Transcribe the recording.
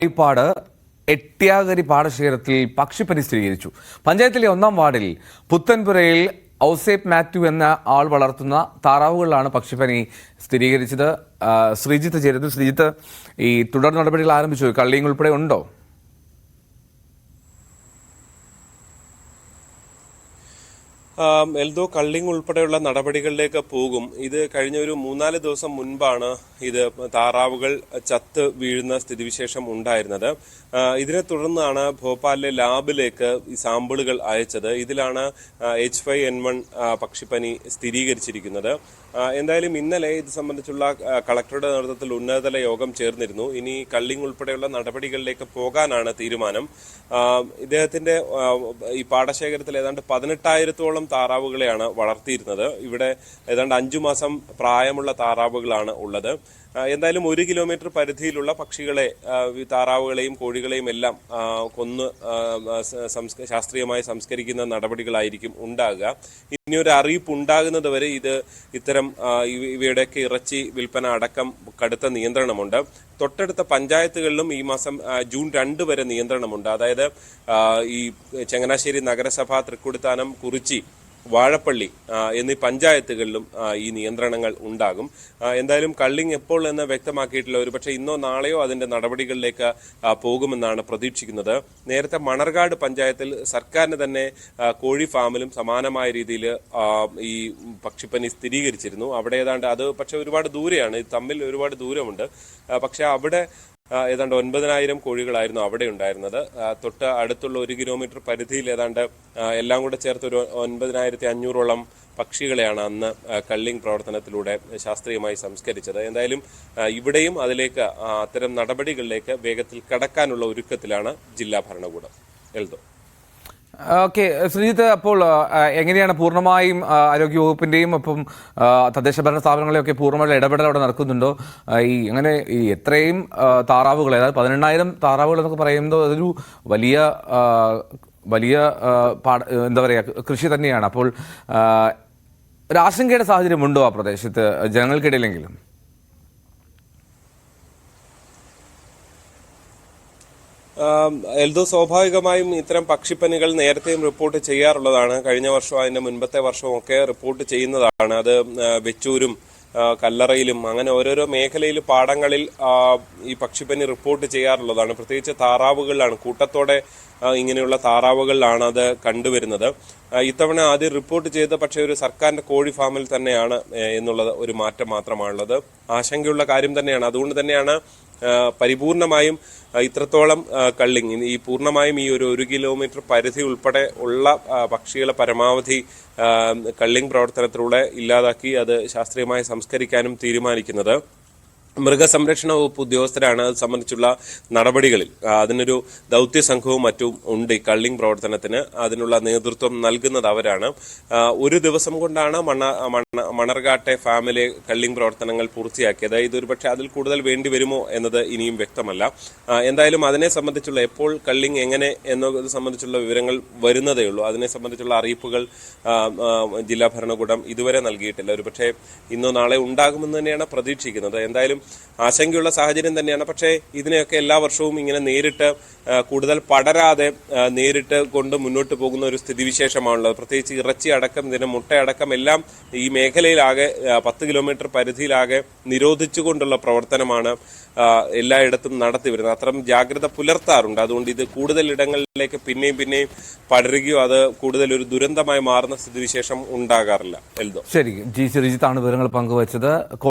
ഹരിപ്പാട് എട്ട്യാകരി പാടശേഖരത്തിൽ പക്ഷിപ്പനി സ്ഥിരീകരിച്ചു. പഞ്ചായത്തിലെ 1-ാം വാർഡിൽ പുത്തൻപുരയിൽ ഔസേപ്പ് മാത്യു എന്ന ആൾ വളർത്തുന്ന താറാവുകളിലാണ് പക്ഷിപ്പനി സ്ഥിരീകരിച്ചത്. ശ്രീജിത്ത് ചേരുന്നു. ശ്രീജിത്ത്, ഈ തുടർ നടപടികൾ ആരംഭിച്ചു? കള്ളിയും ഉൾപ്പെടെ ഉണ്ടോ? എൽദോ, കള്ളിങ് ഉൾപ്പെടെയുള്ള നടപടികളിലേക്ക് പോകും. ഇത് കഴിഞ്ഞ ഒരു 3-4 ദിവസം മുൻപാണ് ഇത് താറാവുകൾ ചത്ത് വീഴുന്ന സ്ഥിതിവിശേഷം ഉണ്ടായിരുന്നത്. ഇതിനെ തുടർന്നാണ് ഭോപ്പാലിലെ ലാബിലേക്ക് ഈ സാമ്പിളുകൾ അയച്ചത്. ഇതിലാണ് H5N1 പക്ഷിപ്പനി സ്ഥിരീകരിച്ചിരിക്കുന്നത്. എന്തായാലും ഇന്നലെ ഇത് സംബന്ധിച്ചുള്ള കളക്ടറുടെ നേതൃത്വത്തിൽ ഉന്നതതല യോഗം ചേർന്നിരുന്നു. ഇനി കള്ളിങ് ഉൾപ്പെടെയുള്ള നടപടികളിലേക്ക് പോകാനാണ് തീരുമാനം. ഇദ്ദേഹത്തിന്റെ ഈ പാടശേഖരത്തിൽ ഏതാണ്ട് 18,000-ഓളം താറാവുകളെയാണ് വളർത്തിയിരുന്നത്. ഇവിടെ ഏതാണ്ട് 5 മാസം പ്രായമുള്ള താറാവുകളാണ് ഉള്ളത്. എന്തായാലും 1 കിലോമീറ്റർ പരിധിയിലുള്ള പക്ഷികളെ, താറാവുകളെയും കോഴികളെയും എല്ലാം കൊന്ന് ശാസ്ത്രീയമായി സംസ്കരിക്കുന്ന നടപടികളായിരിക്കും ഉണ്ടാകുക. ഇനിയൊരു അറിയിപ്പ് ഉണ്ടാകുന്നത് വരെ ഇത്തരം ഇവയുടെയൊക്കെ ഇറച്ചി വിൽപ്പന അടക്കം കടുത്ത നിയന്ത്രണമുണ്ട്. തൊട്ടടുത്ത പഞ്ചായത്തുകളിലും ഈ മാസം ജൂൺ 2 വരെ നിയന്ത്രണമുണ്ട്. അതായത് ഈ ചങ്ങനാശ്ശേരി നഗരസഭ, തൃക്കുടിത്താനം, കുറിച്ചി, വാഴപ്പള്ളി എന്നീ പഞ്ചായത്തുകളിലും ഈ നിയന്ത്രണങ്ങൾ ഉണ്ടാകും. എന്തായാലും കള്ളിങ് എപ്പോൾ എന്ന് വ്യക്തമാക്കിയിട്ടില്ല. ഒരുപക്ഷെ ഇന്നോ നാളെയോ അതിന്റെ നടപടികളിലേക്ക് പോകുമെന്നാണ് പ്രതീക്ഷിക്കുന്നത്. നേരത്തെ മണർകാട് പഞ്ചായത്തിൽ സർക്കാരിന് തന്നെ കോഴി ഫാമിലും സമാനമായ രീതിയിൽ ഈ പക്ഷിപ്പനി സ്ഥിരീകരിച്ചിരുന്നു. അവിടെ ഏതാണ്ട് അത് പക്ഷെ ഒരുപാട് ദൂരെയാണ്, തമ്മിൽ ഒരുപാട് ദൂരമുണ്ട്. പക്ഷെ അവിടെ ഏതാണ്ട് 9,000 കോഴികളായിരുന്നു അവിടെ ഉണ്ടായിരുന്നത്. തൊട്ട് അടുത്തുള്ള 1 കിലോമീറ്റർ പരിധിയിൽ ഏതാണ്ട് എല്ലാം കൂടെ ചേർത്ത് ഒരു 9,500-ഓളം പക്ഷികളെയാണ് അന്ന് കള്ളിങ് പ്രവർത്തനത്തിലൂടെ ശാസ്ത്രീയമായി സംസ്കരിച്ചത്. എന്തായാലും ഇവിടെയും അതിലേക്ക് അത്തരം നടപടികളിലേക്ക് വേഗത്തിൽ കടക്കാനുള്ള ഒരുക്കത്തിലാണ് ജില്ലാ ഭരണകൂടം. എൽദോ. ഓക്കെ ശ്രീജിത്ത്, അപ്പോൾ എങ്ങനെയാണ് പൂർണ്ണമായും ആരോഗ്യവകുപ്പിന്റെയും ഒപ്പം തദ്ദേശ ഭരണ സ്ഥാപനങ്ങളെയൊക്കെ പൂർണ്ണമായുള്ള ഇടപെടൽ അവിടെ നടക്കുന്നുണ്ടോ? ഈ എത്രയും താറാവുകൾ, അതായത് 18,000 താറാവുകൾ എന്നൊക്കെ പറയുമ്പോൾ അതൊരു വലിയ എന്താ പറയുക, കൃഷി തന്നെയാണ്. അപ്പോൾ ഒരു ആശങ്കയുടെ സാഹചര്യമുണ്ടോ ആ പ്രദേശത്ത് ജനങ്ങൾക്കിടയിലെങ്കിലും? എൽദോ, സ്വാഭാവികമായും ഇത്തരം പക്ഷിപ്പനികൾ നേരത്തെയും റിപ്പോർട്ട് ചെയ്യാറുള്ളതാണ്. കഴിഞ്ഞ വർഷവും അതിന്റെ മുൻപത്തെ വർഷവും ഒക്കെ റിപ്പോർട്ട് ചെയ്യുന്നതാണ്. അത് വെച്ചൂരും കല്ലറയിലും അങ്ങനെ ഓരോരോ മേഖലയിൽ, പാടങ്ങളിൽ ഈ പക്ഷിപ്പനി റിപ്പോർട്ട് ചെയ്യാറുള്ളതാണ്. പ്രത്യേകിച്ച് താറാവുകളിലാണ്, കൂട്ടത്തോടെ ഇങ്ങനെയുള്ള താറാവുകളിലാണ് അത് കണ്ടുവരുന്നത്. ഇത്തവണ ആദ്യം റിപ്പോർട്ട് ചെയ്ത പക്ഷേ ഒരു സർക്കാരിന്റെ കോഴി ഫാമിൽ തന്നെയാണ് എന്നുള്ളത് ഒരു മാറ്റം മാത്രമാണുള്ളത്. ആശങ്കയുള്ള കാര്യം തന്നെയാണ്. അതുകൊണ്ട് തന്നെയാണ് പരിപൂർണമായും ഇത്രത്തോളം കള്ളിങ്, ഈ പൂർണ്ണമായും ഈ 1 കിലോമീറ്റർ പരിധി ഉൾപ്പെടെ ഉള്ള പക്ഷികളെ പരമാവധി കള്ളിങ് പ്രവർത്തനത്തിലൂടെ ഇല്ലാതാക്കി അത് ശാസ്ത്രീയമായി സംസ്കരിക്കാനും തീരുമാനിക്കുന്നത്. മൃഗസംരക്ഷണ വകുപ്പ് ഉദ്യോഗസ്ഥരാണ് അത് സംബന്ധിച്ചുള്ള നടപടികളിൽ. അതിനൊരു ദൗത്യ സംഘവും മറ്റും ഉണ്ട്. ഈ കള്ളിങ് പ്രവർത്തനത്തിന് അതിനുള്ള നേതൃത്വം നൽകുന്നത് അവരാണ്. ഒരു ദിവസം കൊണ്ടാണ് മണർകാട്ടെ ഫാമിലെ കള്ളിങ് പ്രവർത്തനങ്ങൾ പൂർത്തിയാക്കിയത്. ഇതൊരു പക്ഷേ അതിൽ കൂടുതൽ വേണ്ടി വരുമോ എന്നത് ഇനിയും വ്യക്തമല്ല. എന്തായാലും അതിനെ സംബന്ധിച്ചുള്ള എപ്പോൾ കള്ളിങ് എങ്ങനെ എന്നത് സംബന്ധിച്ചുള്ള വിവരങ്ങൾ വരുന്നതേ ഉള്ളൂ. അതിനെ സംബന്ധിച്ചുള്ള അറിയിപ്പുകൾ ജില്ലാ ഭരണകൂടം ഇതുവരെ നൽകിയിട്ടില്ല. ഒരുപക്ഷെ ഇന്നോ നാളെ ഉണ്ടാകുമെന്ന് തന്നെയാണ് പ്രതീക്ഷിക്കുന്നത്. എന്തായാലും ആശങ്കയുള്ള സാഹചര്യം തന്നെയാണ്. പക്ഷേ ഇതിനെയൊക്കെ എല്ലാ വർഷവും ഇങ്ങനെ നേരിട്ട് കൂടുതൽ പടരാതെ നേരിട്ട് കൊണ്ട് മുന്നോട്ട് പോകുന്ന ഒരു സ്ഥിതിവിശേഷമാണുള്ളത്. പ്രത്യേകിച്ച് ഇറച്ചി അടക്കം, ഇതിന് മുട്ടയടക്കം എല്ലാം ഈ മേഖലയിലാകെ 10 കിലോമീറ്റർ പരിധിയിലാകെ നിരോധിച്ചുകൊണ്ടുള്ള പ്രവർത്തനമാണ് എല്ലായിടത്തും നടത്തി വരുന്നത്. അത്തരം ജാഗ്രത പുലർത്താറുണ്ട്. അതുകൊണ്ട് ഇത് കൂടുതൽ ഇടങ്ങളിലേക്ക് പിന്നെയും പടരുകയോ അത് കൂടുതൽ ഒരു ദുരന്തമായി മാറുന്ന സ്ഥിതിവിശേഷം ഉണ്ടാകാറില്ല. എൽദോ. ശരി, ജി ശ്രീജിത്താണ് വിവരങ്ങൾ പങ്കുവച്ചത്.